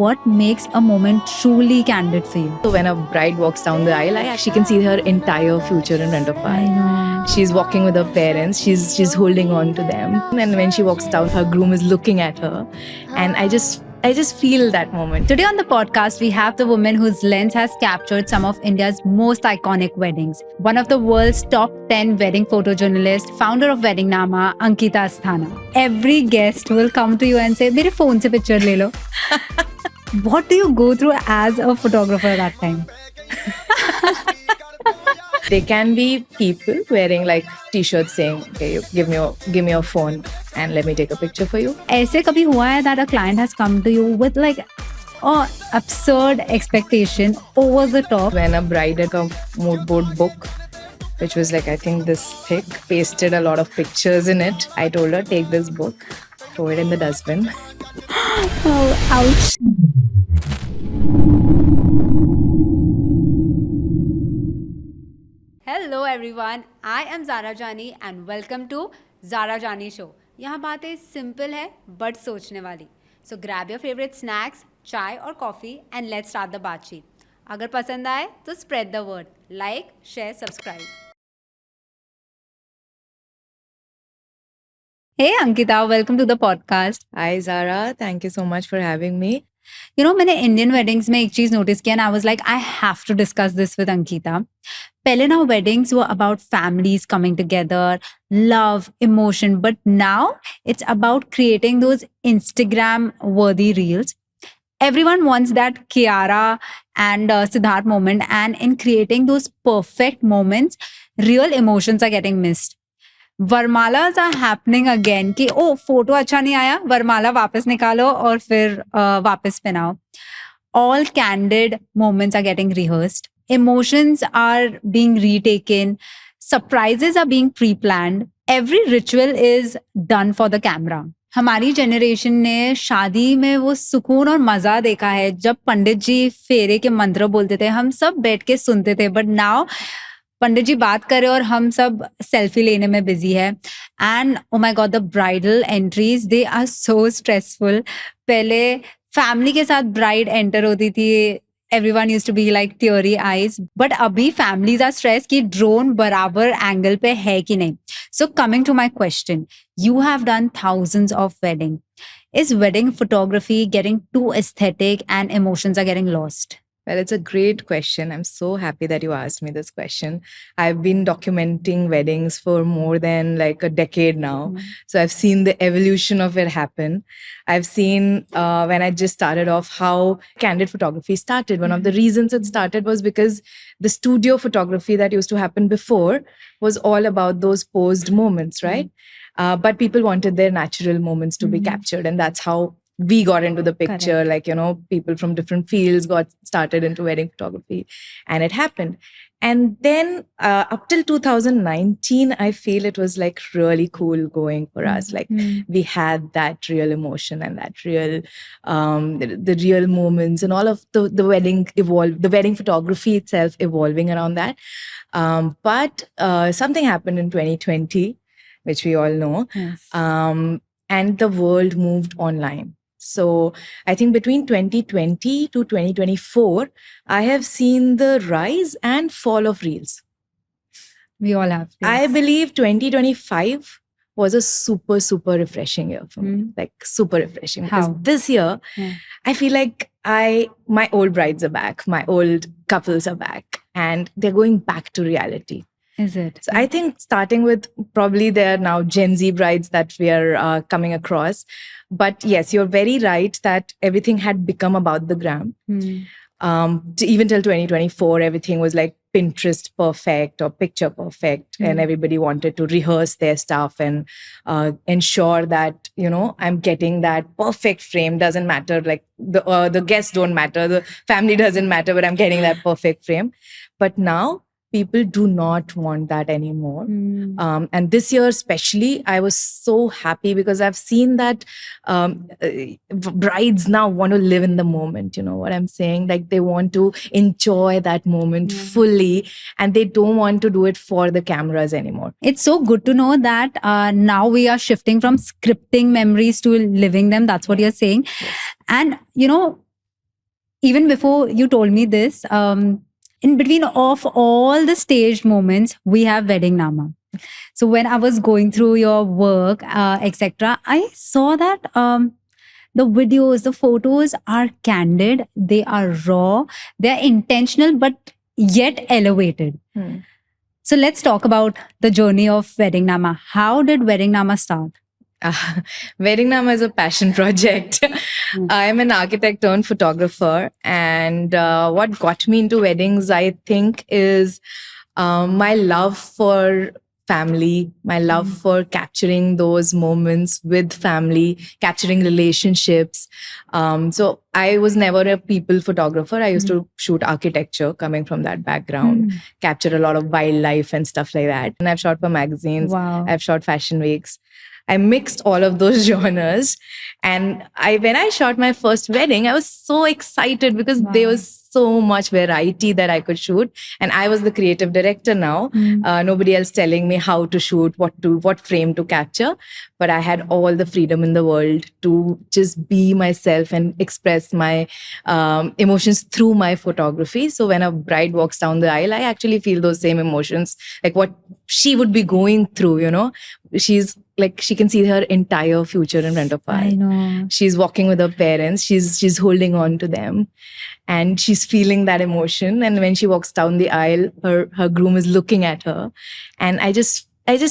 what makes a moment truly candid for you? So when a bride walks down the aisle, I actually can see her entire future in front of her. I know. She's walking with her parents. She's holding on to them. And when she walks down, her groom is looking at her. And I just feel that moment. Today on the podcast, we have the woman whose lens has captured some of India's most iconic weddings. One of the world's top 10 wedding photojournalists, founder of Weddingnama, Ankita Asthana. Every guest will come to you and say, "Mere phone se picture le lo." What do you go through as a photographer at that time? There can be people wearing like t-shirts saying, "Okay, you give me your phone and let me take a picture for you." ऐसे कभी हुआ है that a client has come to you with like absurd expectation over the top? When a bride had a mood board book, which was like, I think this thick, pasted a lot of pictures in it. I told her, take this book, throw it in the dustbin. Oh, ouch. Hello everyone, I am Zara Jani and welcome to Zara Jani Show. यहाँ बातें simple है but सोचने वाली. So grab your favorite snacks, चाय और coffee and let's start the बातचीत. अगर पसंद आए तो spread the word, like, share, subscribe. Hey Ankita, welcome to the podcast. Hi Zara, thank you so much for having me. You know, मैंने Indian weddings में एक चीज नोटिस किया and I was like, I have to discuss this with Ankita. पहले ना weddings were about families coming together, love, emotion, but now it's about creating those Instagram-worthy reels. Everyone wants that Kiara and Siddharth moment, and in creating those perfect moments, real emotions are getting missed. Varmalas are happening again कि ओ photo अच्छा नहीं आया, वरमाला वापस निकालो और फिर वापस पहनाओ. All candid moments are getting rehearsed. Emotions are being retaken. Surprises are being pre-planned. Every ritual is done for the camera. हमारी जनरेशन ने शादी में वो सुकून और मजा देखा है जब पंडित जी फेरे के मंत्र बोलते थे, हम सब बैठ के सुनते थे. बट नाउ पंडित जी बात करे और हम सब सेल्फी लेने में बिजी है. And oh my God, the bridal entries they are so stressful. पहले फैमिली के साथ ब्राइड एंटर होती थी, everyone used to be like teary eyes, but अभी फैमिलीज आर स्ट्रेस कि ड्रोन बराबर एंगल पे है कि नहीं. So coming to my question, you have done thousands of wedding. Is wedding photography getting too aesthetic and emotions are getting lost? Well, it's a great question. I'm so happy that you asked me this question. I've been documenting weddings for more than like a decade now. So I've seen the evolution of it happen. I've seen when I just started off how candid photography started. One of the reasons it started was because the studio photography that used to happen before was all about those posed moments, right? But people wanted their natural moments to be captured. And that's how we got into the picture. Correct. Like, you know, people from different fields got started into wedding photography, and it happened. And then up till 2019, I feel it was like really cool going for us. Like we had that real emotion and that real, the real moments and all of the wedding evolved, the wedding photography itself evolving around that. But something happened in 2020, which we all know. Yes. And the world moved online. So I think between 2020 to 2024, I have seen the rise and fall of Reels. We all have this. I believe 2025 was a super, super refreshing year for me. Like super refreshing. Because How? this year, I feel like my old brides are back. My old couples are back. And they're going back to reality. Is it? So I think starting with probably there are now Gen Z brides that we are coming across. But yes, you're very right that everything had become about the gram. Even till 2024, everything was like Pinterest perfect or picture perfect. And everybody wanted to rehearse their stuff and ensure that, you know, I'm getting that perfect frame. Doesn't matter, like the guests don't matter, the family doesn't matter, but I'm getting that perfect frame. But now, people do not want that anymore. And this year especially, I was so happy because I've seen that brides now want to live in the moment. You know what I'm saying? Like they want to enjoy that moment fully and they don't want to do it for the cameras anymore. It's so good to know that now we are shifting from scripting memories to living them. That's what you're saying. Yes. And, you know, even before you told me this, in between of all the staged moments, we have wedding nama. So when I was going through your work, etc., I saw that the videos, the photos are candid, they are raw, they are intentional, but yet elevated. So let's talk about the journey of Wedding Nama. How did Wedding Nama start? Wedding Nama is a passion project. I'm an architect turned photographer, and what got me into weddings, I think, is my love for family, my love for capturing those moments with family, capturing relationships. So I was never a people photographer. I used to shoot architecture, coming from that background, capture a lot of wildlife and stuff like that. And I've shot for magazines. Wow. I've shot fashion weeks. I mixed all of those genres. And when I shot my first wedding, I was so excited because there was so much variety that I could shoot. And I was the creative director now. Nobody else telling me how to shoot, what frame to capture. But I had all the freedom in the world to just be myself and express my emotions through my photography. So when a bride walks down the aisle, I actually feel those same emotions, like what she would be going through, you know. She's like, she can see her entire future in front of her. I know. She's walking with her parents. She's holding on to them, and she's feeling that emotion. And when she walks down the aisle, her groom is looking at her, and I just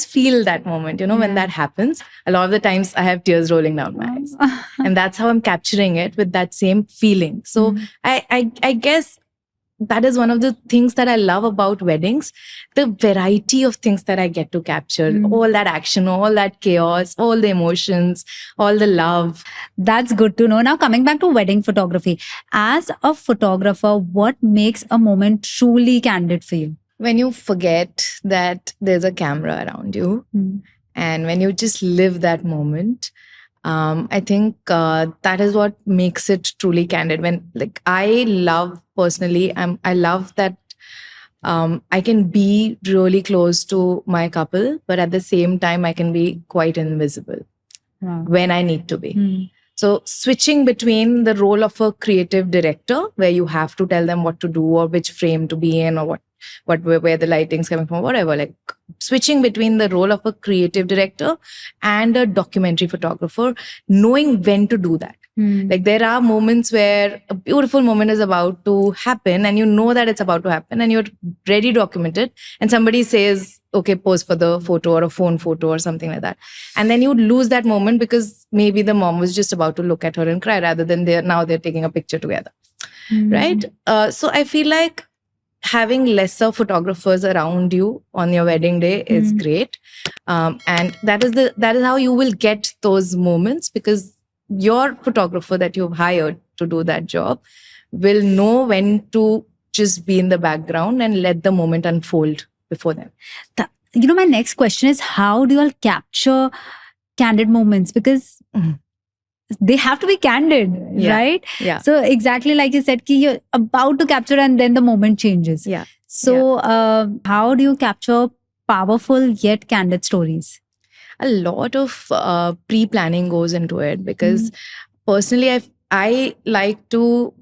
feel that moment, you know, when that happens. A lot of the times I have tears rolling down my eyes, and that's how I'm capturing it, with that same feeling. So I guess that is one of the things that I love about weddings, the variety of things that I get to capture, all that action, all that chaos, all the emotions, all the love. That's good to know. Now, coming back to wedding photography, as a photographer, what makes a moment truly candid for you? When you forget that there's a camera around you, and when you just live that moment, I think that is what makes it truly candid. When, like, I love personally, I love that I can be really close to my couple, but at the same time, I can be quite invisible when I need to be. So switching between the role of a creative director, where you have to tell them what to do or which frame to be in, or where the lighting's coming from, whatever, like switching between the role of a creative director and a documentary photographer, knowing when to do that. Like, there are moments where a beautiful moment is about to happen, and you know that it's about to happen, and you're ready to document it, and somebody says, okay, pose for the photo, or a phone photo or something like that. And then you lose that moment because maybe the mom was just about to look at her and cry, rather than they're taking a picture together. Right? So I feel like having lesser photographers around you on your wedding day is great. And that is how you will get those moments, because your photographer that you've hired to do that job will know when to just be in the background and let the moment unfold before them. My next question is, how do you all capture candid moments? Because they have to be candid, right? Yeah. So exactly like you said, you're about to capture and then the moment changes. Yeah. So how do you capture powerful yet candid stories? A lot of pre-planning goes into it, because personally, I like to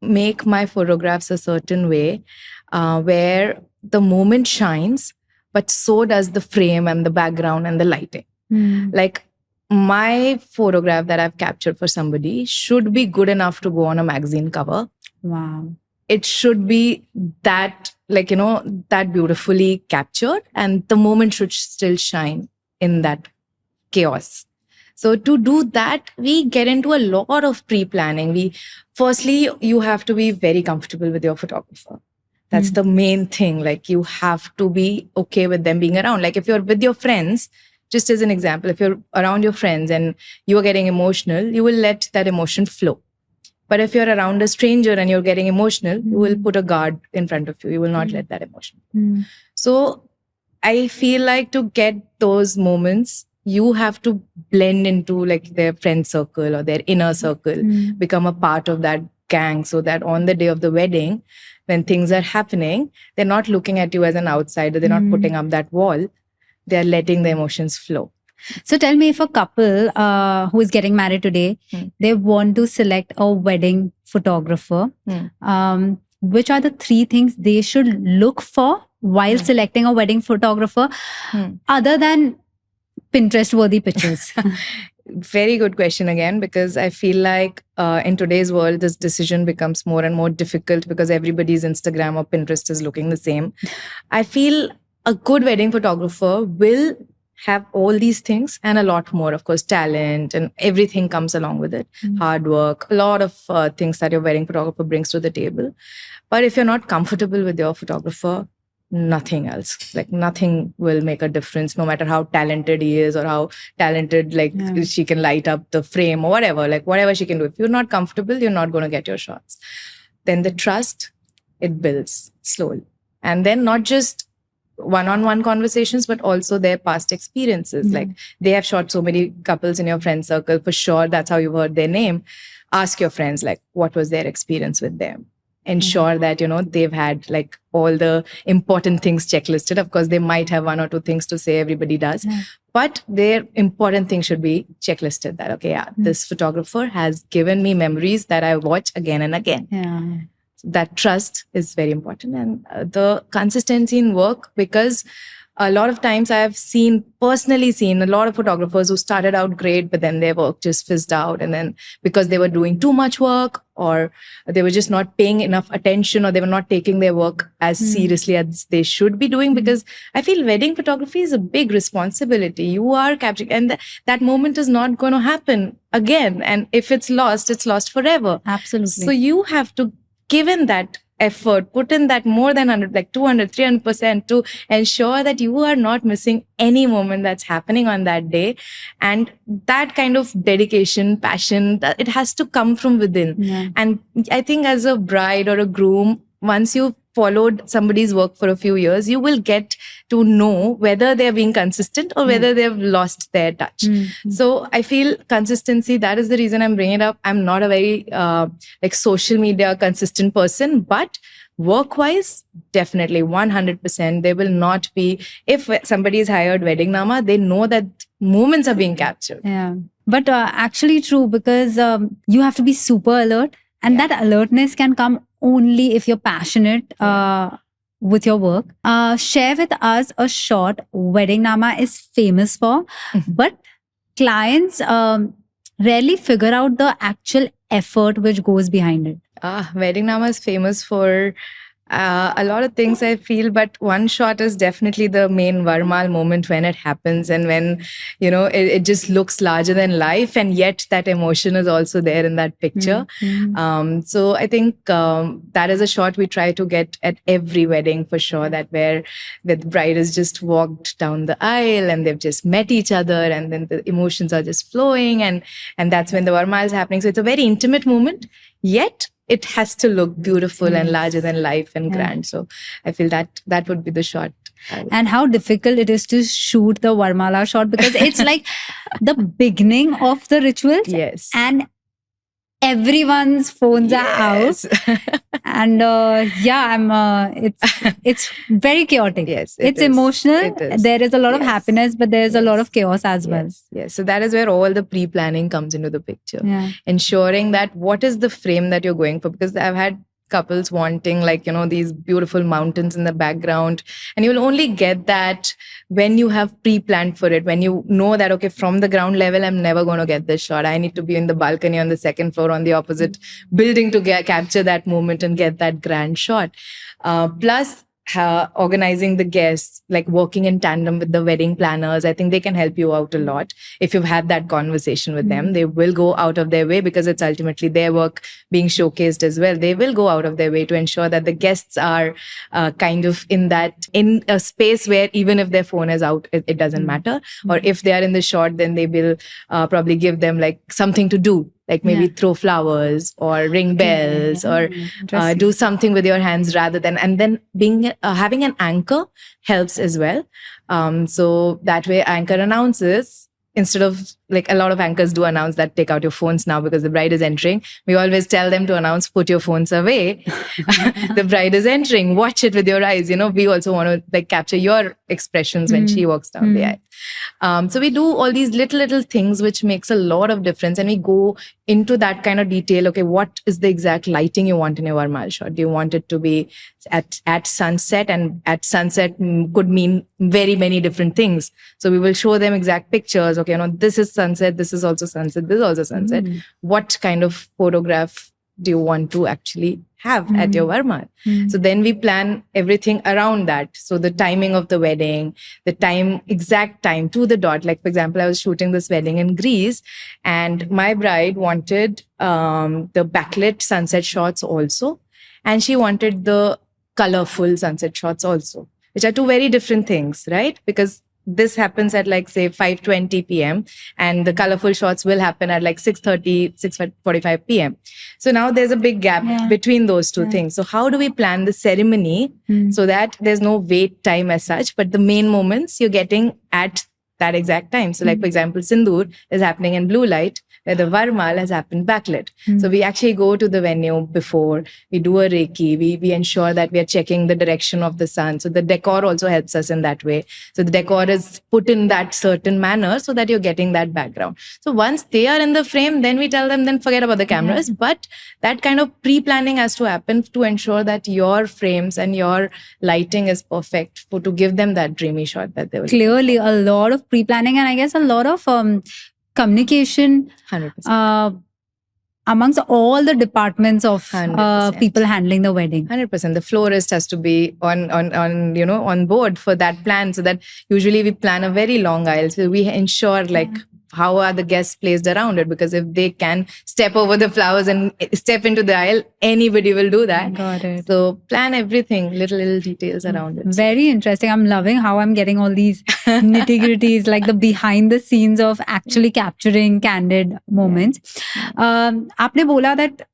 make my photographs a certain way where the moment shines, but so does the frame and the background and the lighting. Like, my photograph that I've captured for somebody should be good enough to go on a magazine cover. Wow. It should be that, like, that beautifully captured, and the moment should still shine in that chaos. So to do that, we get into a lot of pre-planning. Firstly, you have to be very comfortable with your photographer. That's the main thing. Like, you have to be okay with them being around. Like, if you're with your friends, just as an example, if you're around your friends and you are getting emotional, you will let that emotion flow. But if you're around a stranger and you're getting emotional, you will put a guard in front of you. You will not let that emotion. So I feel like to get those moments, you have to blend into, like, their friend circle or their inner circle, become a part of that gang, so that on the day of the wedding, when things are happening, they're not looking at you as an outsider. They're not putting up that wall. They're letting the emotions flow. So tell me, if a couple who is getting married today, they want to select a wedding photographer, Hmm. which are the 3 things they should look for while selecting a wedding photographer, other than Pinterest-worthy pictures? Very good question again, because I feel like in today's world, this decision becomes more and more difficult because everybody's Instagram or Pinterest is looking the same. I feel a good wedding photographer will have all these things and a lot more. Of course, talent and everything comes along with it. Hard work, a lot of things that your wedding photographer brings to the table. But if you're not comfortable with your photographer, nothing else, like nothing will make a difference, no matter how talented he is or how talented she can light up the frame or whatever she can do. If you're not comfortable, you're not going to get your shots. Then the trust, it builds slowly. And then not just one-on-one conversations, but also their past experiences. Like they have shot so many couples in your friend circle, for sure that's how you've heard their name. Ask your friends, like, what was their experience with them? Ensure that they've had like all the important things checklisted. Of course, they might have 1 or 2 things to say, everybody does, but their important thing should be checklisted, that okay, this photographer has given me memories that I watch again and again. That trust is very important, and the consistency in work, because a lot of times I have personally seen a lot of photographers who started out great, but then their work just fizzed out. And then because they were doing too much work, or they were just not paying enough attention, or they were not taking their work as seriously as they should be doing. Because I feel wedding photography is a big responsibility. You are capturing, and that moment is not going to happen again. And if it's lost forever. Absolutely. So you have to give in that effort, put in that more than 100, like 200, 300% to ensure that you are not missing any moment that's happening on that day. And that kind of dedication, passion, it has to come from within. And I think as a bride or a groom, once you've followed somebody's work for a few years, you will get to know whether they're being consistent or whether they've lost their touch. So I feel consistency, that is the reason I'm bringing it up. I'm not a very social media consistent person, but work-wise, definitely 100%. They will not be, if somebody is hired Wedding Nama, they know that moments are being captured. Yeah, but actually true, because you have to be super alert, and that alertness can come only if you're passionate with your work. Share with us a shot Wedding Nama is famous for, but clients rarely figure out the actual effort which goes behind it. Wedding Nama is famous for a lot of things, I feel, but one shot is definitely the main Varmal moment when it happens, and when it just looks larger than life, and yet that emotion is also there in that picture. So I think that is a shot we try to get at every wedding for sure, that where the bride has just walked down the aisle and they've just met each other, and then the emotions are just flowing, and that's when the Varmal is happening. So it's a very intimate moment, yet it has to look beautiful and larger than life and grand. So I feel that would be the shot. And how difficult it is to shoot the Varmala shot, because it's like the beginning of the rituals. Yes. And everyone's phones are out. And it's very chaotic. Yes, it's emotional. There is a lot of happiness, but there's a lot of chaos as well. Yes. So that is where all the pre-planning comes into the picture. Ensuring that what is the frame that you're going for, because I've had couples wanting these beautiful mountains in the background, and you'll only get that when you have pre-planned for it, when you know that okay, from the ground level I'm never going to get this shot, I need to be in the balcony on the second floor on the opposite building to capture that moment and get that grand shot. Plus organizing the guests, like working in tandem with the wedding planners, I think they can help you out a lot. If you've had that conversation with them, they will go out of their way, because it's ultimately their work being showcased as well. They will go out of their way to ensure that the guests are kind of in a space where even if their phone is out, it doesn't matter. Or if they are in the shot, then they will probably give them like something to do, like maybe throw flowers or ring bells or do something with your hands rather than, and then having an anchor helps as well. So that way anchor announces, instead of like a lot of anchors do announce that take out your phones now because the bride is entering. We always tell them to announce, put your phones away. The bride is entering. Watch it with your eyes. We also want to like capture your expressions when she walks down the aisle. So we do all these little things which makes a lot of difference, and we go into that kind of detail. Okay, what is the exact lighting you want in your Varmal shot? Do you want it to be at sunset? And at sunset could mean very many different things. So we will show them exact pictures. Okay, this is sunset, this is also sunset, this is also sunset. What kind of photograph do you want to actually have at your Varmal? So then we plan everything around that. So the timing of the wedding, the exact time to the dot. Like, for example, I was shooting this wedding in Greece, and my bride wanted the backlit sunset shots also. And she wanted the colorful sunset shots also, which are two very different things, right? Because this happens at like, say, 5:20 p.m. and the colorful shots will happen at like 6:30, 6:45 p.m. So now there's a big gap between those two things. So how do we plan the ceremony so that there's no wait time as such, but the main moments you're getting at that exact time? So like, for example, Sindoor is happening in blue light, where the Varmal has happened backlit. So we actually go to the venue before, we do a Reiki, we ensure that we are checking the direction of the sun. So the decor also helps us in that way. So the decor is put in that certain manner so that you're getting that background. So once they are in the frame, then we tell them, then forget about the cameras. But that kind of pre-planning has to happen to ensure that your frames and your lighting is perfect to give them that dreamy shot that they will. Clearly, a lot of pre-planning, and I guess a lot of communication 100%. Amongst all the departments of 100%. people handling the wedding. 100%. The florist has to be on board for that plan, so that usually we plan a very long aisle. So we ensure like how are the guests placed around it, because if they can step over the flowers and step into the aisle, anybody will do that. Got it. So plan everything, little details around it. Very interesting. I'm loving how I'm getting all these nitty-gritties, like the behind the scenes of actually capturing candid moments. आपने बोला that,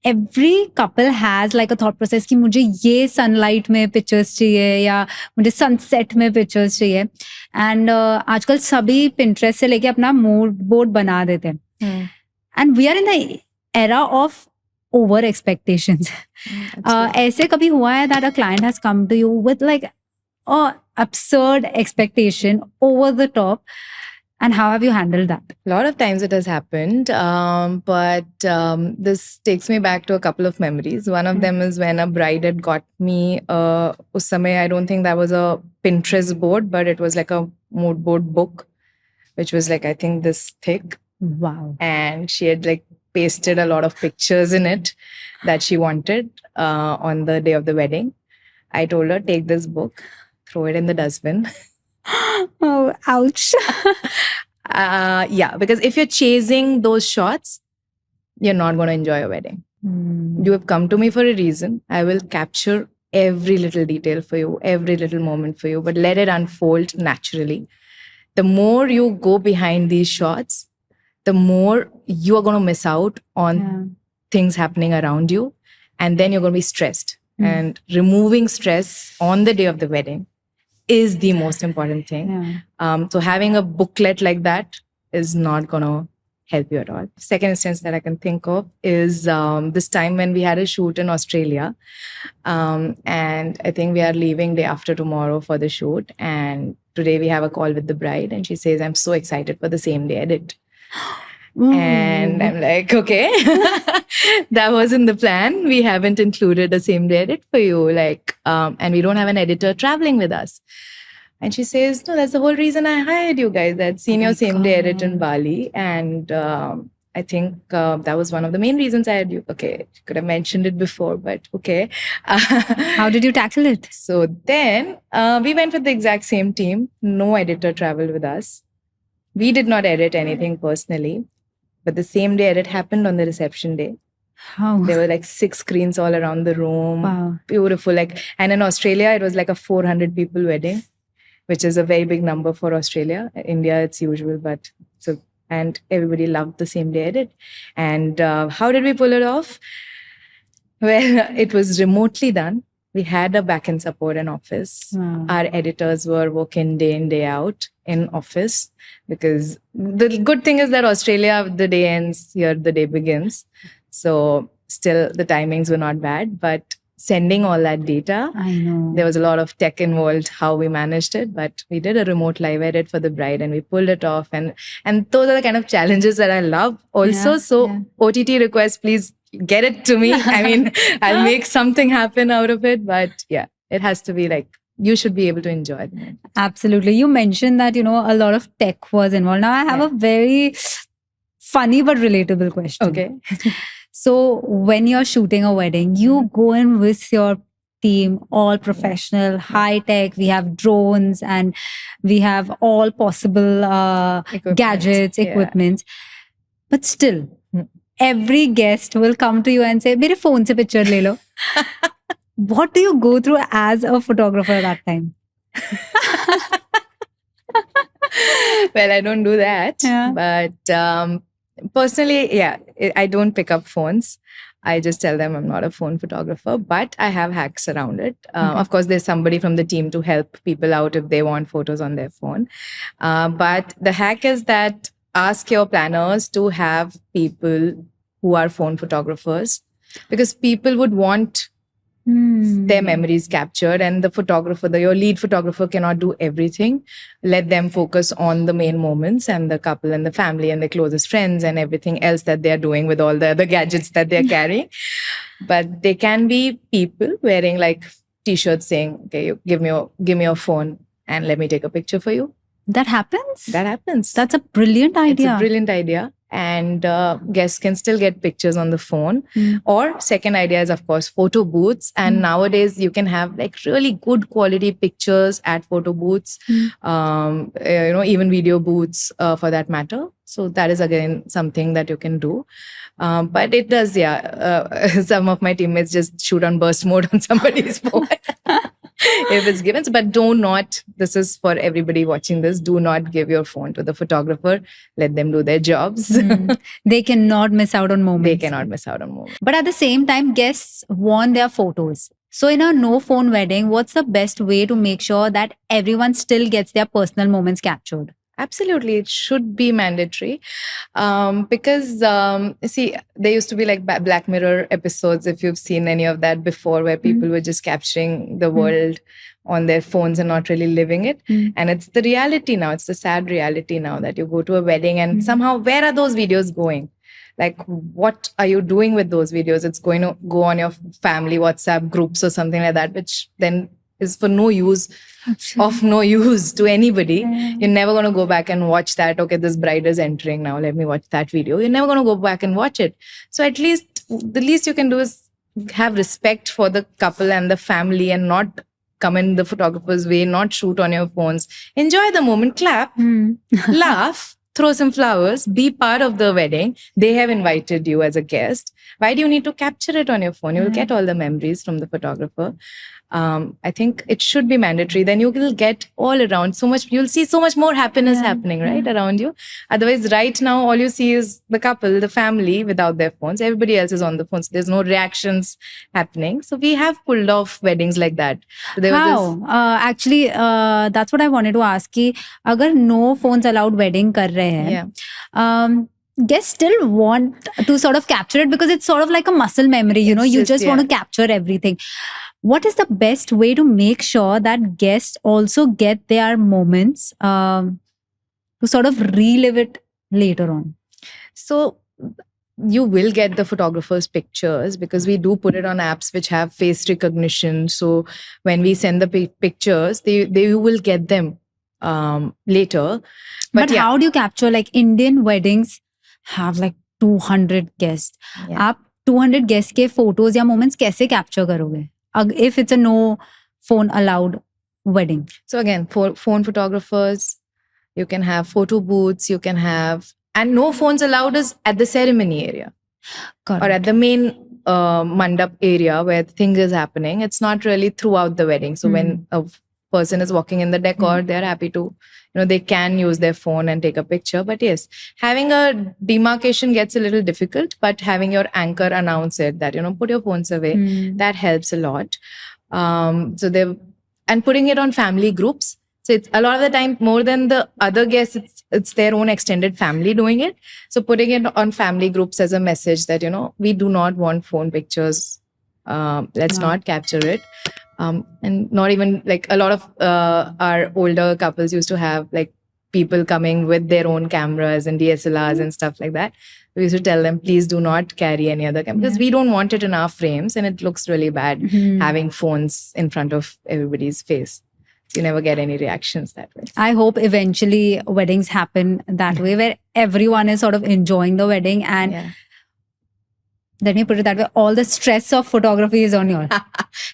every couple has like a thought process कि मुझे ये sunlight में pictures चाहिए या मुझे sunset में pictures चाहिए. And आजकल सभी Pinterest से लेके अपना mood board बना देते हैं. And we are in the era of over expectations. ऐसे कभी हुआ है that a client has come to you with like absurd expectation over the top, and how have you handled that? A lot of times it has happened, but this takes me back to a couple of memories. One of them is when a bride had got me, us samay, I don't think that was a Pinterest board, but it was like a mood board book, which was like, I think this thick. Wow. And she had like pasted a lot of pictures in it that she wanted on the day of the wedding. I told her, take this book, throw it in the dustbin. Oh, ouch. Yeah, because if you're chasing those shots, you're not going to enjoy a wedding. You have come to me for a reason. I will capture every little detail for you, every little moment for you, but let it unfold naturally. The more you go behind these shots, the more you are going to miss out on things happening around you. And then you're going to be stressed. And removing stress on the day of the wedding is the most important thing. So having a booklet like that is not going to help you at all. Second instance that I can think of is this time when we had a shoot in Australia. And I think we are leaving day after tomorrow for the shoot. And today we have a call with the bride and she says, I'm so excited for the same day edit. And I'm like, okay, that wasn't the plan. We haven't included a same day edit for you. And we don't have an editor traveling with us. And she says, no, that's the whole reason I hired you guys. I'd seen your same day edit in Bali. And I think that was one of the main reasons I had you. Okay, could have mentioned it before, but okay. How did you tackle it? So then we went with the exact same team. No editor traveled with us. We did not edit anything personally. But the same day edit happened on the reception day. How? There were like 6 screens all around the room. Wow. Beautiful. And in Australia, it was like a 400 people wedding, which is a very big number for Australia. India, it's usual, and everybody loved the same day edit. And how did we pull it off? Well, it was remotely done. we had a back-end support in office. Wow. Our editors were working day in, day out in office, because the good thing is that Australia, the day ends, here the day begins. So still the timings were not bad, but sending all that data, I know. there was a lot of tech involved, how we managed it, but we did a remote live edit for the bride and we pulled it off. And those are the kind of challenges that I love also. Yeah, So yeah. OTT requests, please get it to me. I mean, I'll make something happen out of it, but yeah, it has to be like, you should be able to enjoy it. Absolutely. You mentioned that, a lot of tech was involved. Now I have Yeah. a very funny but relatable question. Okay. So when you're shooting a wedding, you go in with your team, all professional, high tech. We have drones and we have all possible Equipment. gadgets, Yeah. equipments. But still, Hmm. every guest will come to you and say, "Mere phone se picture le lo." What do you go through as a photographer at that time? Well, I don't do that. Yeah. But personally, yeah, I don't pick up phones. I just tell them I'm not a phone photographer, but I have hacks around it. Okay. Of course, there's somebody from the team to help people out if they want photos on their phone. But the hack is that ask your planners to have people who are phone photographers, because people would want their memories captured, and the photographer, your lead photographer, cannot do everything. Let them focus on the main moments and the couple and the family and the closest friends and everything else that they're doing with all the other gadgets that they're carrying. But they can be people wearing like t-shirts saying, okay, you give me your phone and let me take a picture for you. That happens? That happens. That's a brilliant idea. It's a brilliant idea. And guests can still get pictures on the phone. Or second idea is, of course, photo booths. And nowadays you can have like really good quality pictures at photo booths, even video booths for that matter. So that is again something that you can do. But it does, some of my teammates just shoot on burst mode on somebody's phone. If it's given. But this is for everybody watching this, do not give your phone to the photographer. Let them do their jobs. They cannot miss out on moments. They cannot miss out on moments. But at the same time, guests want their photos. So in a no phone wedding, what's the best way to make sure that everyone still gets their personal moments captured? Absolutely, it should be mandatory, because see, there used to be like Black Mirror episodes, if you've seen any of that before, where people were just capturing the world on their phones and not really living it. And it's the reality now. It's the sad reality now that you go to a wedding and somehow, where are those videos going? Like, what are you doing with those videos? It's going to go on your family WhatsApp groups or something like that, which then is for no use, of no use to anybody. You're never going to go back and watch that. Okay, this bride is entering now. Let me watch that video. You're never going to go back and watch it. So at least, the least you can do is have respect for the couple and the family and not come in the photographer's way, not shoot on your phones. Enjoy the moment, clap, laugh, throw some flowers, be part of the wedding. They have invited you as a guest. Why do you need to capture it on your phone? You will get all the memories from the photographer. I think it should be mandatory. Then you will get all around so much. You'll see so much more happiness happening right around you. Otherwise, right now, all you see is the couple, the family without their phones. Everybody else is on the phones. There's no reactions happening. So we have pulled off weddings like that. So there was this, Actually, that's what I wanted to ask. Ki, agar no phones allowed wedding kar rahe hain, guests still want to sort of capture it because it's sort of like a muscle memory. You just want to capture everything. What is the best way to make sure that guests also get their moments to sort of relive it later on? So you will get the photographer's pictures because we do put it on apps which have face recognition. So when we send the pictures, they will get them later. But how do you capture, like Indian weddings have like 200 guests. आप 200 guests के photos या moments कैसे capture करोगे? If it's a no phone allowed wedding. So again, for phone photographers, you can have photo booths, you can have, and no phones allowed is at the ceremony area. Correct. Or at the main mandap area where the thing is happening. It's not really throughout the wedding. So when a person is walking in the decor, they're happy to, they can use their phone and take a picture. But yes, having a demarcation gets a little difficult, but having your anchor announce it that, put your phones away, that helps a lot. So they and putting it on family groups. So it's a lot of the time more than the other guests, it's their own extended family doing it. So putting it on family groups as a message that we do not want phone pictures. Let's Wow. not capture it. And not even like a lot of our older couples used to have like people coming with their own cameras and DSLRs and stuff like that. We used to tell them, please do not carry any other camera because we don't want it in our frames and it looks really bad Mhm. having phones in front of everybody's face. You never get any reactions that way. I hope eventually weddings happen that way, where everyone is sort of enjoying the wedding, and Yeah. let me put it that way, all the stress of photography is on you.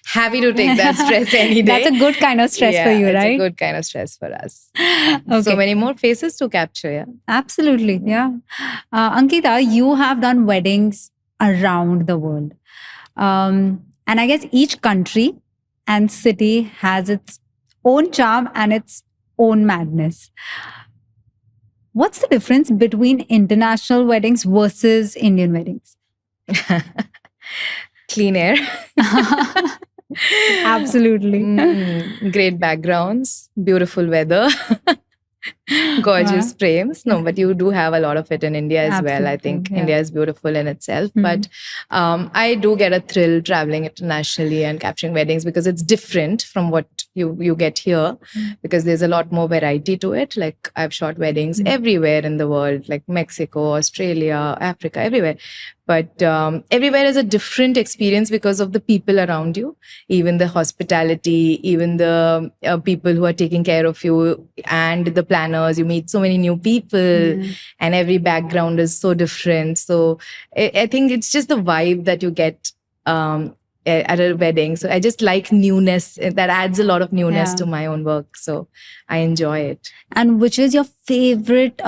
Happy to take that stress any day. That's a good kind of stress for you, it's right? a good kind of stress for us. Okay. So many more faces to capture. Yeah. Absolutely. Yeah. Ankita, you have done weddings around the world. And I guess each country and city has its own charm and its own madness. What's the difference between international weddings versus Indian weddings? Clean air. Absolutely. Great backgrounds, beautiful weather, gorgeous frames. No, but you do have a lot of it in India as well. I think Absolutely, yeah. India is beautiful in itself. Mhm. But I do get a thrill traveling internationally and capturing weddings because it's different from what you get here, because there's a lot more variety to it. Like I've shot weddings everywhere in the world, like Mexico, Australia, Africa, everywhere. But everywhere is a different experience because of the people around you, even the hospitality, even the people who are taking care of you and the planners. You meet so many new people and every background is so different. So I think it's just the vibe that you get at a wedding. So I just like newness. That adds a lot of newness Yeah. to my own work. So I enjoy it. And which is your favorite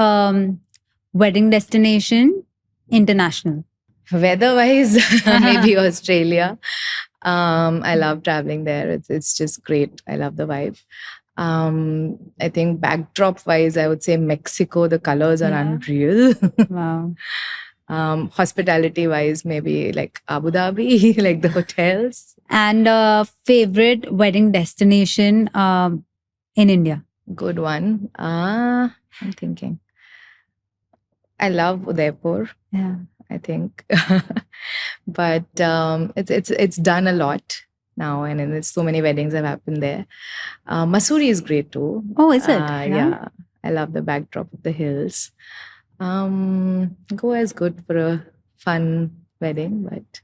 wedding destination international? Weather-wise, maybe Australia. I love traveling there. It's just great. I love the vibe. I think backdrop-wise, I would say Mexico. The colors are Yeah. unreal. Wow. Hospitality-wise, maybe like Abu Dhabi, like the hotels. And favorite wedding destination in India? Good one. I'm thinking. I love Udaipur, Yeah. I think, but it's done a lot now, and then there's so many weddings have happened there. Mussoorie is great too. Oh, is it? Yeah, I love the backdrop of the hills. Goa is good for a fun wedding, but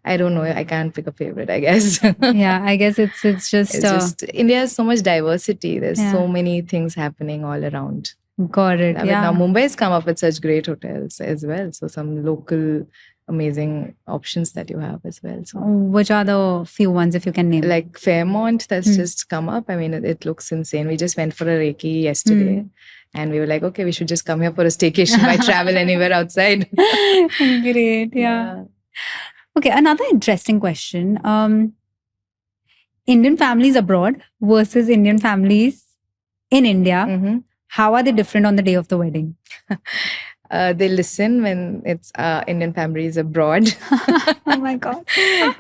I don't know. I can't pick a favorite, I guess. Yeah, I guess it's just, It's just India has so much diversity. There's Yeah. so many things happening all around. got it. But Yeah. now Mumbai's come up with such great hotels as well. So some local amazing options that you have as well. So Which are the few ones, if you can name? like Fairmont that's just come up. I mean, it looks insane. We just went for a Reiki yesterday and we were like, okay, we should just come here for a staycation. Why travel anywhere outside? Great. Yeah. Okay, another interesting question. Indian families abroad versus Indian families in India. Mhm. How are they different on the day of the wedding? They listen when it's Indian families abroad. Oh my God.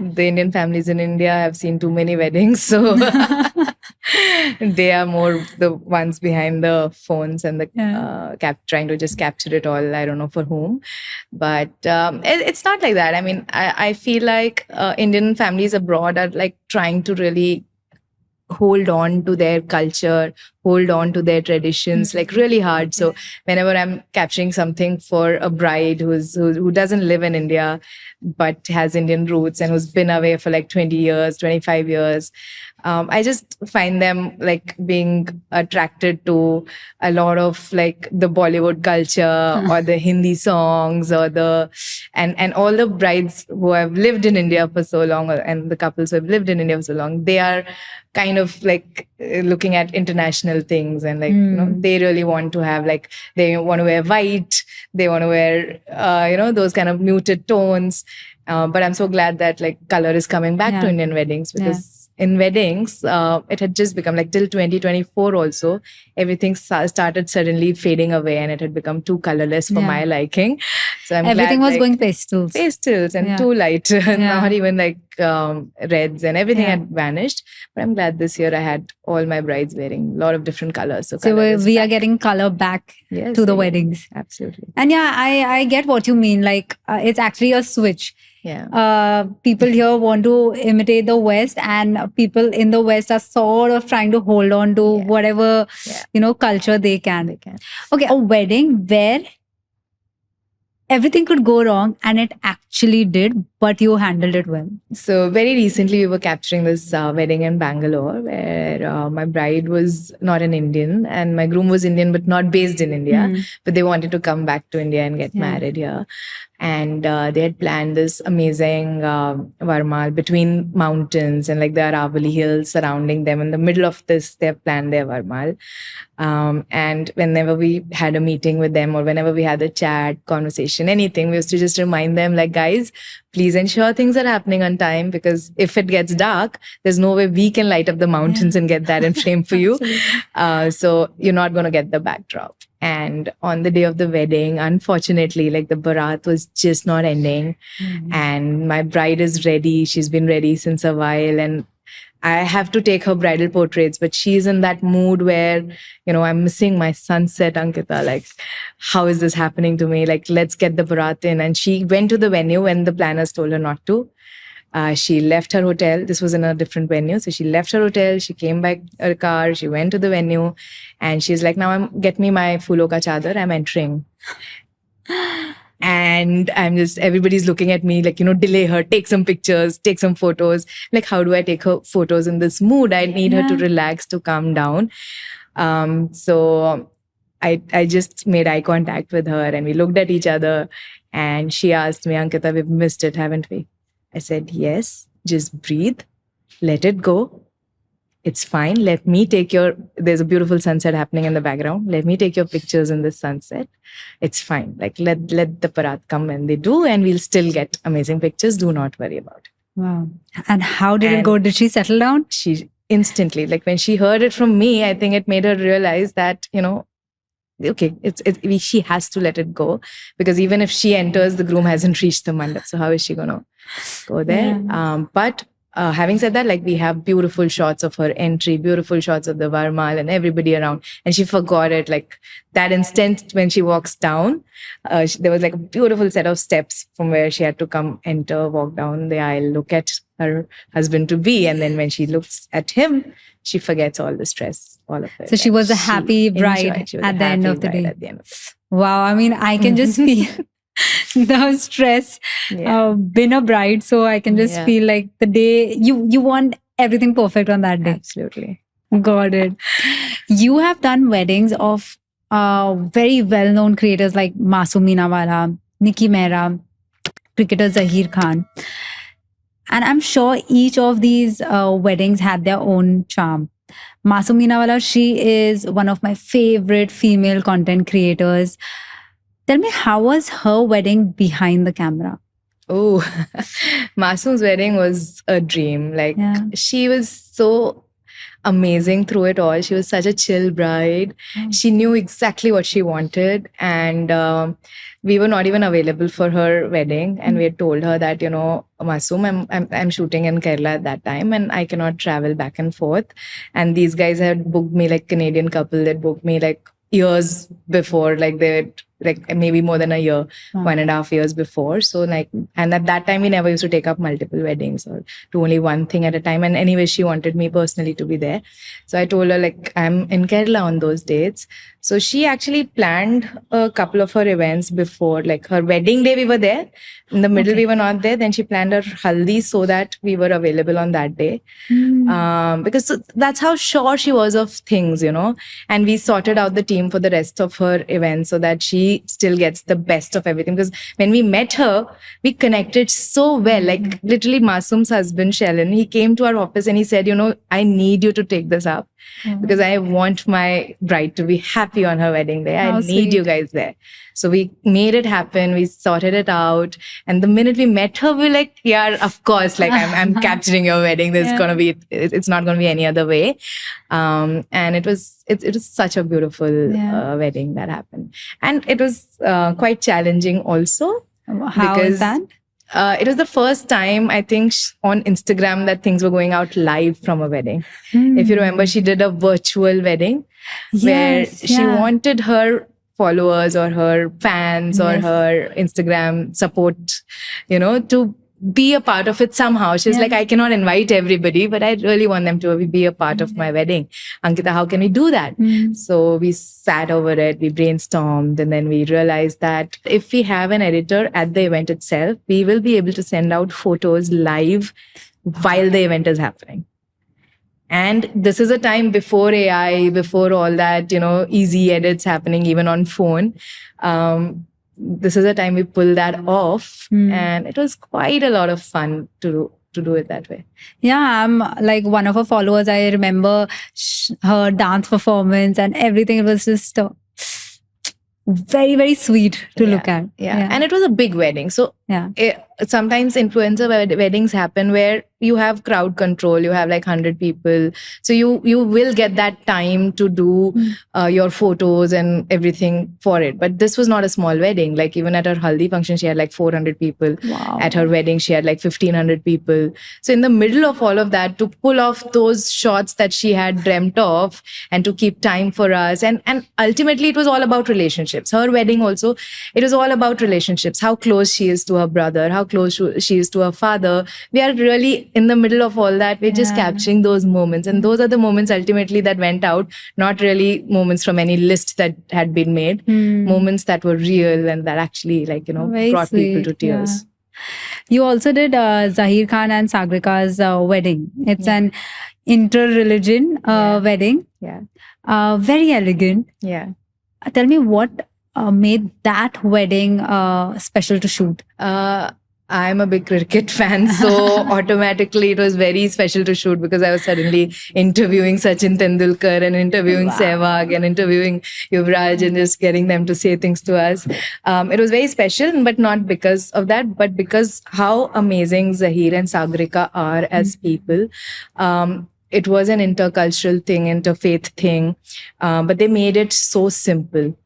The Indian families in India have seen too many weddings, so they are more the ones behind the phones and the trying to just capture it all. I don't know for whom, but it's not like that. I mean, I feel like Indian families abroad are like trying to really hold on to their culture, hold on to their traditions, like really hard. So whenever I'm capturing something for a bride who doesn't live in India but has Indian roots and who's been away for like 20 years, 25 years, I just find them like being attracted to a lot of like the Bollywood culture or the Hindi songs or and all the brides who have lived in India for so long and the couples who have lived in India for so long, they are kind of like looking at international things and like, they really want to have like, they want to wear white, they want to wear, those kind of muted tones. But I'm so glad that like color is coming back to Indian weddings because in weddings, it had just become like till 2024 also, everything started suddenly fading away and it had become too colorless for Yeah. my liking. So I'm Everything glad, was like, going pastels. and Yeah. too light, not even like reds, and everything Yeah. had vanished. But I'm glad this year I had all my brides wearing a lot of different colors. So color is we are back. getting color back Yes, to the again. weddings. Absolutely. And yeah, I get what you mean. Like it's actually a switch. Yeah. People here want to imitate the West, and people in the West are sort of trying to hold on to Yeah. whatever Yeah. culture they can. They can. Okay, a wedding where everything could go wrong and it actually did, but you handled it well. So very recently, we were capturing this wedding in Bangalore where my bride was not an Indian and my groom was Indian but not based in India. But they wanted to come back to India and get married here. And they had planned this amazing Varmal between mountains and like the Aravalli Hills surrounding them. In the middle of this, they have planned their Varmal. And whenever we had a meeting with them or whenever we had a chat, conversation, anything, we used to just remind them like, guys, please ensure things are happening on time, because if it gets dark, there's no way we can light up the mountains and get that in frame for you. So you're not going to get the backdrop. And on the day of the wedding, unfortunately, like the barat was just not ending. And my bride is ready. She's been ready since a while. And I have to take her bridal portraits, but she's in that mood where, I'm missing my sunset, Ankita. Like, how is this happening to me? Like, let's get the barat in. And she went to the venue when the planners told her not to. She left her hotel. This was in a different venue. So she left her hotel. She came back her car. She went to the venue and she's like, now get me my fulo ka chadar. I'm entering. And everybody's looking at me like, delay her, take some pictures, take some photos. Like, how do I take her photos in this mood? I need her to relax, to calm down. So I just made eye contact with her and we looked at each other and she asked me, Ankita, we've missed it, haven't we? I said, yes, just breathe, let it go. It's fine. Let me take there's a beautiful sunset happening in the background. Let me take your pictures in this sunset. It's fine. Like, let the parat come when they do, and we'll still get amazing pictures. Do not worry about it. Wow. And how did it go? Did she settle down? She instantly, like when she heard it from me, I think it made her realize that, okay, she has to let it go, because even if she enters, the groom hasn't reached the mandap. So how is she going to go there? Yeah. But having said that, like, we have beautiful shots of her entry, beautiful shots of the Varmal and everybody around. And she forgot it. Like that instant when she walks down, there was like a beautiful set of steps from where she had to enter, walk down the aisle, look at her husband-to-be. And then when she looks at him, she forgets all the stress, all of it. So she was a happy bride at the end of the day. Wow. I mean, I can just feel the stress been a bride, so I can just feel like the day you want everything perfect on that day. Absolutely. Got it. You have done weddings of very well-known creators like Masoom Meenawala, Nikki Mehra, cricketer Zaheer Khan, and I'm sure each of these weddings had their own charm. Masoom Meenawala, she is one of my favorite female content creators. Tell me, how was her wedding behind the camera? Oh, Masoom's wedding was a dream. Like, she was so amazing through it all. She was such a chill bride. She knew exactly what she wanted. And we were not even available for her wedding. And we had told her that, Masoom, I'm shooting in Kerala at that time and I cannot travel back and forth. And these guys had booked me, like Canadian couple that booked me like years before, like maybe more than a year, 1.5 years before. So and at that time we never used to take up multiple weddings or do only one thing at a time. And anyway, she wanted me personally to be there. So I told her like, I'm in Kerala on those dates. So she actually planned a couple of her events before, like her wedding day we were there. In the middle we were not there. Then she planned her haldi so that we were available on that day. Because that's how sure she was of things, And we sorted out the team for the rest of her events so that she she still gets the best of everything. Because when we met her, we connected so well. Like literally, Masum's husband, Shelan, he came to our office and he said, you know, I need you to take this up because I want my bride to be happy on her wedding day. I How need you sweet. guys there. So we made it happen. We sorted it out. And the minute we met her, we were like, yeah, of course, like I'm capturing your wedding. There's Yeah. going to be, it's not going to be any other way. And it was such a beautiful Yeah. wedding that happened. And it was quite challenging also. How because is that? It was the first time, I think, on Instagram that things were going out live from a wedding. If you remember, she did a virtual wedding where Yes, she yeah. wanted her followers or her fans or Yes. her Instagram support, you know, to be a part of it somehow. She's Yeah. like, I cannot invite everybody, but I really want them to be a part of my wedding. Ankita, how can we do that? So we sat over it, we brainstormed, and then we realized that if we have an editor at the event itself, we will be able to send out photos live while the event is happening. And this is a time before AI, before all that, you know, easy edits happening even on phone. This is a time we pull that off, and it was quite a lot of fun to do it that way. Yeah, I'm like one of her followers. I remember her dance performance and everything. It was just very, very sweet to look at. Yeah. And it was a big wedding. So Yeah. Sometimes influencer weddings happen where you have crowd control, you have like 100 people. So you will get that time to do your photos and everything for it. But this was not a small wedding. Like even at her haldi function, she had like 400 people. Wow. At her wedding, she had like 1,500 people. So in the middle of all of that, to pull off those shots that she had dreamt of and to keep time for us. And ultimately, it was all about relationships. Her wedding also, it was all about relationships. How close she is to her brother, how close she is to her father. We are really in the middle of all that. We're just capturing those moments. And those are the moments ultimately that went out, not really moments from any list that had been made, moments that were real and that actually, like, you know, Very brought people to sweet, tears. You also did Zahir Khan and Sagrika's wedding. It's an inter-religion wedding. Yeah. Very elegant. Yeah. Tell me what made that wedding special to shoot? I'm a big cricket fan, so automatically it was very special to shoot because I was suddenly interviewing Sachin Tendulkar and interviewing Sehwag and interviewing Yuvraj and just getting them to say things to us. It was very special, but not because of that, but because how amazing Zahir and Sagrika are as people. It was an intercultural thing, interfaith thing, but they made it so simple.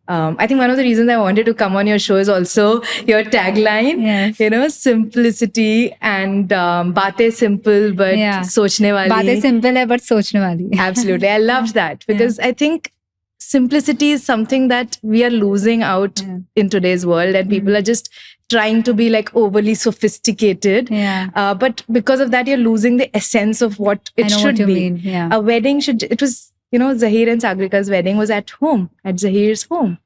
I think one of the reasons I wanted to come on your show is also your tagline, Yes. you know, simplicity and baatein simple but sochne wali. Baatein simple hai but sochne wali. Absolutely. I loved that because I think simplicity is something that we are losing out in today's world, and people are just trying to be like overly sophisticated. But because of that, you're losing the essence of what it should what you be. mean. Yeah. A wedding it was, you know, Zahir and Sagrika's wedding was at home, at Zahir's home.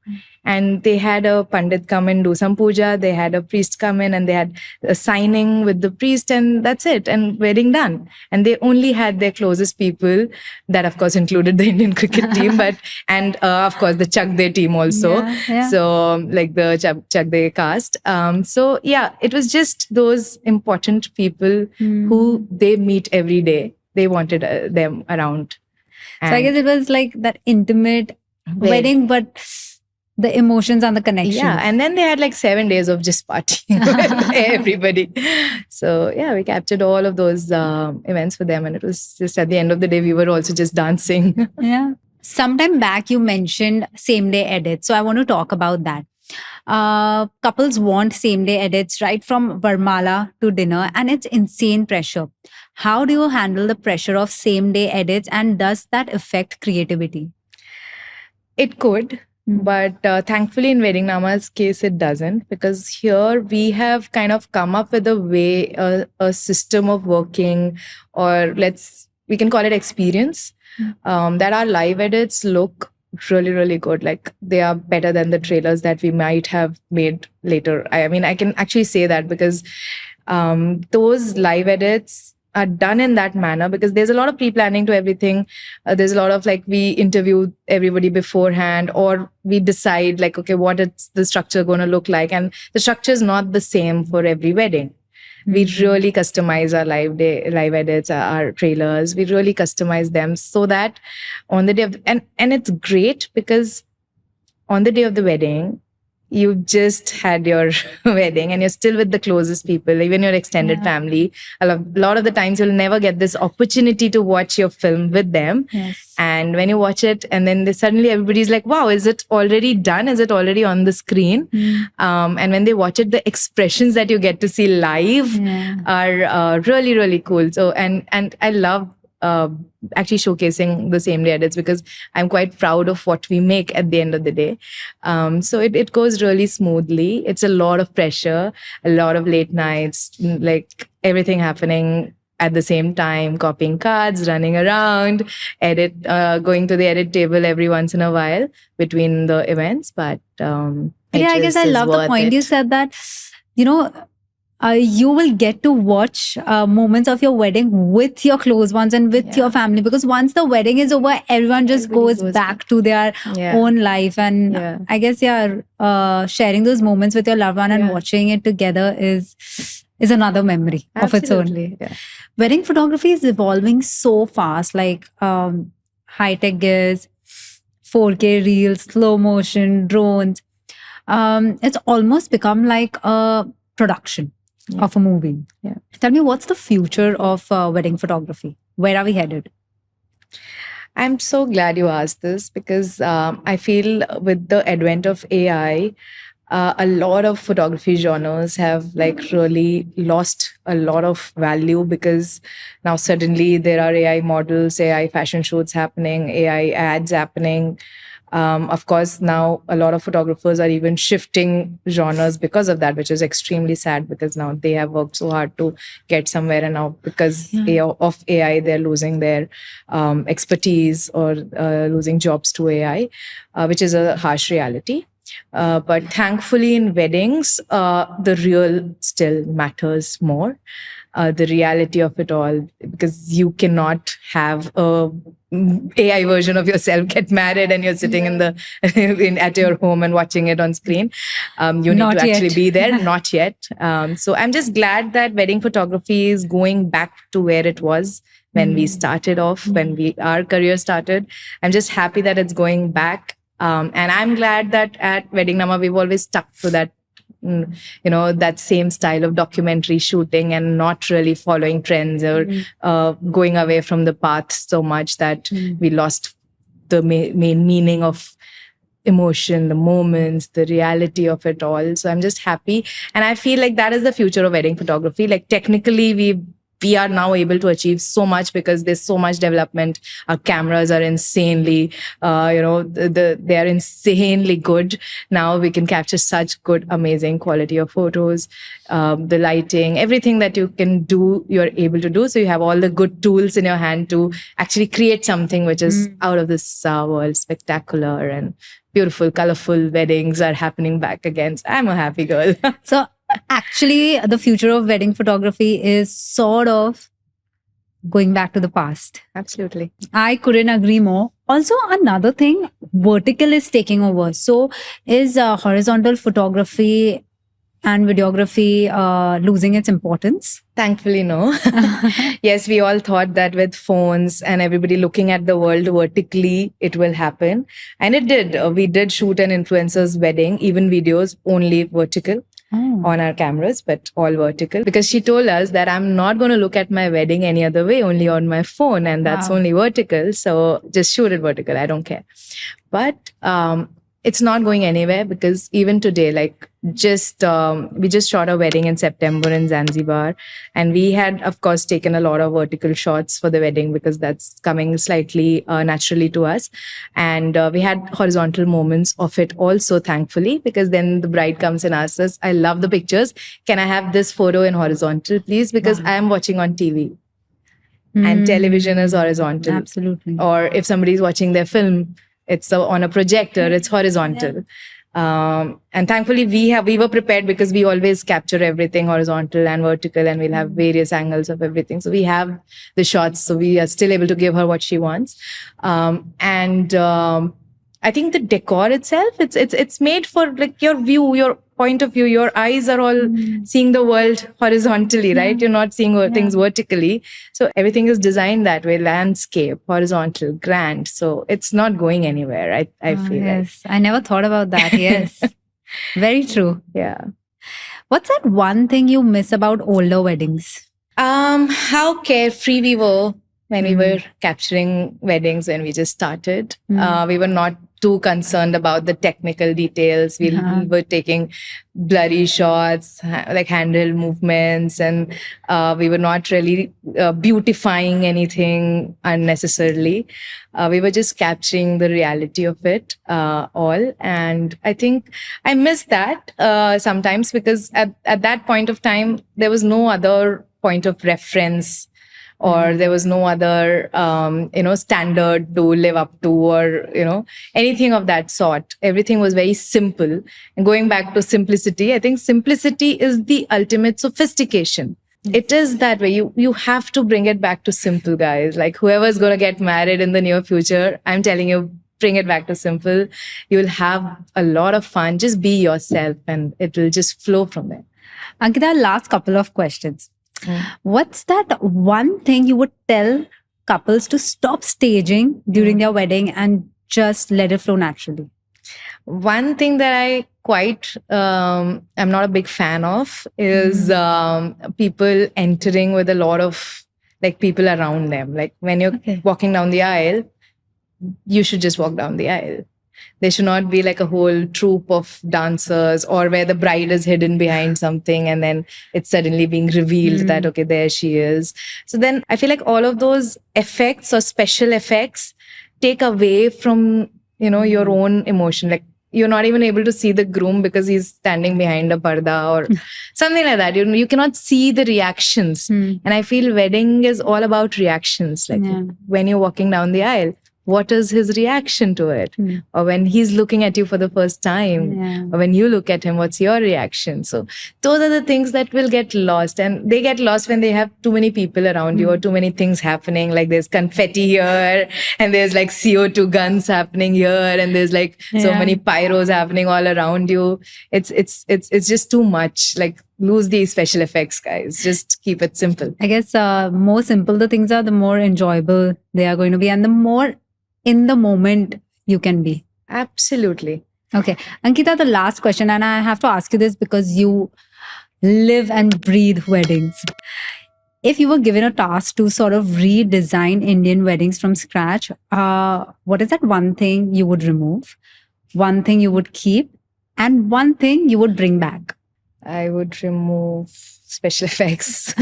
And they had a pandit come and do some puja. They had a priest come in and they had a signing with the priest, and that's it. And wedding done. And they only had their closest people. That, of course, included the Indian cricket team, and of course, the Chak De team also. So, like the Chak De cast. So, yeah, it was just those important people who they meet every day. They wanted them around. So I guess it was like that intimate wedding, but the emotions and the connection. Yeah, and then they had like 7 days of just partying with everybody. So yeah, we captured all of those events for them, and it was just at the end of the day, we were also just dancing. Yeah. Sometime back, you mentioned same day edits, so I want to talk about that. Couples want same day edits right from Varmala to dinner, and it's insane pressure. How do you handle the pressure of same day edits, and does that affect creativity? It could, but thankfully in Wedding Nama's case, it doesn't, because here we have kind of come up with a way, a system of working, or we can call it experience, that our live edits look really, really good. Like they are better than the trailers that we might have made later. I mean, I can actually say that because those live edits are done in that manner, because there's a lot of pre-planning to everything. There's a lot of like, we interview everybody beforehand, or we decide like, okay, what is the structure going to look like, and the structure is not the same for every wedding. We really customize our live edits, our trailers. We really customize them so that on the day of and it's great because on the day of the wedding, you just had your wedding and you're still with the closest people, even your extended family. A lot of the times you'll never get this opportunity to watch your film with them. Yes. And when you watch it, and then suddenly everybody's like, wow, is it already done? Is it already on the screen? And when they watch it, the expressions that you get to see live are really, really cool. So, and I love actually showcasing the same day edits, because I'm quite proud of what we make at the end of the day. So it goes really smoothly. It's a lot of pressure, a lot of late nights, like everything happening at the same time, copying cards, running around, going to the edit table every once in a while between the events. But I guess I love the point you said that, you will get to watch moments of your wedding with your close ones and with your family, because once the wedding is over, everyone just goes back to their own life. And I guess, sharing those moments with your loved one and watching it together is another memory of its own. Wedding photography is evolving so fast, like high-tech gears, 4K reels, slow motion, drones. It's almost become like a production of a movie. Tell me, what's the future of wedding photography? Where are we headed? I'm so glad you asked this, because I feel with the advent of AI, a lot of photography genres have like really lost a lot of value, because now suddenly there are AI models, AI fashion shoots happening, AI ads happening. Of course, now a lot of photographers are even shifting genres because of that, which is extremely sad, because now they have worked so hard to get somewhere, and now because of AI, they're losing their expertise or losing jobs to AI, which is a harsh reality. But thankfully, in weddings, the real still matters more. The reality of it all, because you cannot have a AI version of yourself get married and you're sitting at your home and watching it on screen. You need to actually be there. Not yet. So I'm just glad that wedding photography is going back to where it was when we started off, when our career started. I'm just happy that it's going back. And I'm glad that at Wedding Nama, we've always stuck to that, that same style of documentary shooting, and not really following trends or going away from the path so much that we lost the main meaning of emotion, the moments, the reality of it all. So I'm just happy. And I feel like that is the future of wedding photography. Like technically, we are now able to achieve so much because there's so much development. Our cameras are insanely, they are insanely good. Now we can capture such good, amazing quality of photos, the lighting, everything that you can do, you're able to do. So you have all the good tools in your hand to actually create something which is out of this world, spectacular and beautiful, colorful. Weddings are happening back again. So I'm a happy girl. So actually, the future of wedding photography is sort of going back to the past. Absolutely. I couldn't agree more. Also, another thing, vertical is taking over. So is horizontal photography and videography losing its importance? Thankfully, no. Yes, we all thought that with phones and everybody looking at the world vertically, it will happen. And it did. We did shoot an influencer's wedding, even videos, only vertical. On our cameras, but all vertical, because she told us that I'm not going to look at my wedding any other way, only on my phone, and that's only vertical. So just shoot it vertical. I don't care. But it's not going anywhere, because even today, like we just shot a wedding in September in Zanzibar, and we had, of course, taken a lot of vertical shots for the wedding because that's coming slightly naturally to us. And we had horizontal moments of it also, thankfully, because then the bride comes and asks us, I love the pictures. Can I have this photo in horizontal, please? Because I am watching on TV. And television is horizontal. Absolutely. Or if somebody's watching their film, it's on a projector, it's horizontal. And thankfully we were prepared because we always capture everything horizontal and vertical, and we'll have various angles of everything. So we have the shots, so we are still able to give her what she wants. And I think the decor itself, it's made for like your view, your point of view. Your eyes are all seeing the world horizontally, right? You're not seeing things vertically. So everything is designed that way: landscape, horizontal, grand. So it's not going anywhere. I feel like. Yes, I never thought about that. Yes, very true. Yeah. What's that one thing you miss about older weddings? How carefree we were when we were capturing weddings when we just started. We were not too concerned about the technical details. We were taking blurry shots, like handheld movements, and we were not really beautifying anything unnecessarily. We were just capturing the reality of it all. And I think I miss that sometimes, because at that point of time, there was no other point of reference, or there was no other, standard to live up to, or, anything of that sort. Everything was very simple. And going back to simplicity, I think simplicity is the ultimate sophistication. It is that way. You have to bring it back to simple, guys. Like whoever's going to get married in the near future, I'm telling you, bring it back to simple. You'll have a lot of fun. Just be yourself, and it will just flow from there. Ankita, last couple of questions. What's that one thing you would tell couples to stop staging during their wedding and just let it flow naturally? One thing that I I'm not a big fan of is people entering with a lot of like people around them. Like when you're walking down the aisle, you should just walk down the aisle. There should not be like a whole troupe of dancers, or where the bride is hidden behind something and then it's suddenly being revealed that, okay, there she is. So then I feel like all of those effects or special effects take away from, your own emotion. Like you're not even able to see the groom because he's standing behind a parda or something like that. You cannot see the reactions. And I feel wedding is all about reactions. Like when you're walking down the aisle, what is his reaction to it? Or when he's looking at you for the first time, or when you look at him, what's your reaction? So those are the things that will get lost, and they get lost when they have too many people around you or too many things happening. Like there's confetti here, and there's like CO2 guns happening here, and there's like so many pyros happening all around you. It's just too much. Like lose these special effects, guys. Just keep it simple. I guess more simple the things are, the more enjoyable they are going to be, and the more in the moment you can be. Absolutely. Okay. Ankita, the last question, and I have to ask you this because you live and breathe weddings. If you were given a task to sort of redesign Indian weddings from scratch, what is that one thing you would remove, one thing you would keep, and one thing you would bring back? I would remove special effects.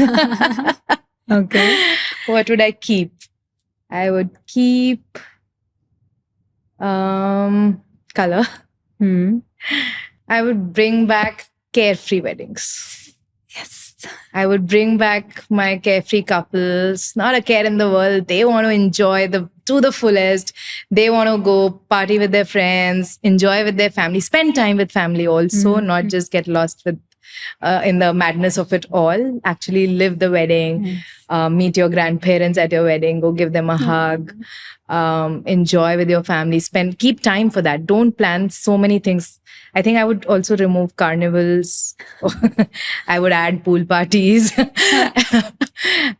Okay. What would I keep? I would keep color. I would bring back carefree weddings. Yes. I would bring back my carefree couples, not a care in the world. They want to enjoy to the fullest. They want to go party with their friends, enjoy with their family, spend time with family also, not just get lost with in the madness of it all. Actually live the wedding, meet your grandparents at your wedding, go give them a hug, enjoy with your family, keep time for that. Don't plan so many things. I think I would also remove carnivals. I would add pool parties.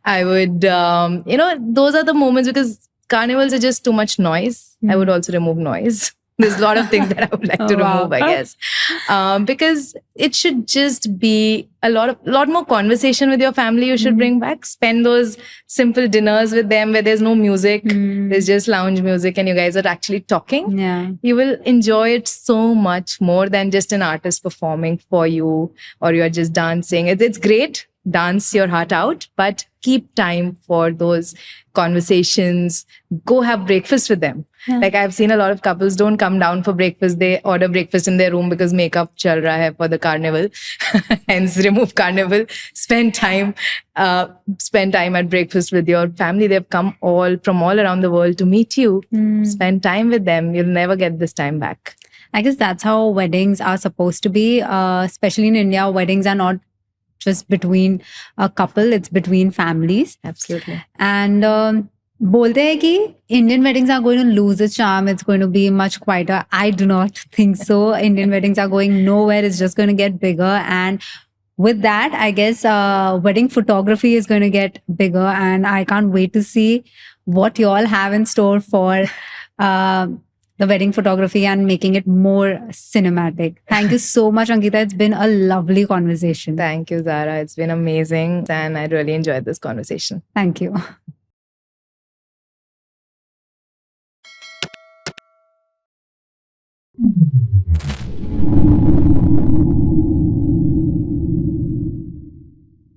I would, those are the moments, because carnivals are just too much noise. I would also remove noise. There's a lot of things that I would like to remove, I guess. Because it should just be a lot more conversation with your family you should bring back. Spend those simple dinners with them where there's no music. There's just lounge music and you guys are actually talking. Yeah. You will enjoy it so much more than just an artist performing for you, or you're just dancing. It's great. Dance your heart out, but keep time for those conversations. Go have breakfast with them. Yeah. Like I've seen a lot of couples don't come down for breakfast. They order breakfast in their room because makeup chal raha hai for the carnival. Hence remove carnival. Spend time at breakfast with your family. They've come from all around the world to meet you. Spend time with them. You'll never get this time back. I guess that's how weddings are supposed to be. Especially in India, weddings are not just between a couple, it's between families. Absolutely. And bolte hai ki Indian weddings are going to lose its charm. It's going to be much quieter. I do not think so. Indian weddings are going nowhere. It's just going to get bigger. And with that, I guess wedding photography is going to get bigger. And I can't wait to see what you all have in store for the wedding photography and making it more cinematic. Thank you so much, Ankita. It's been a lovely conversation. Thank you, Zara. It's been amazing. And I really enjoyed this conversation. Thank you.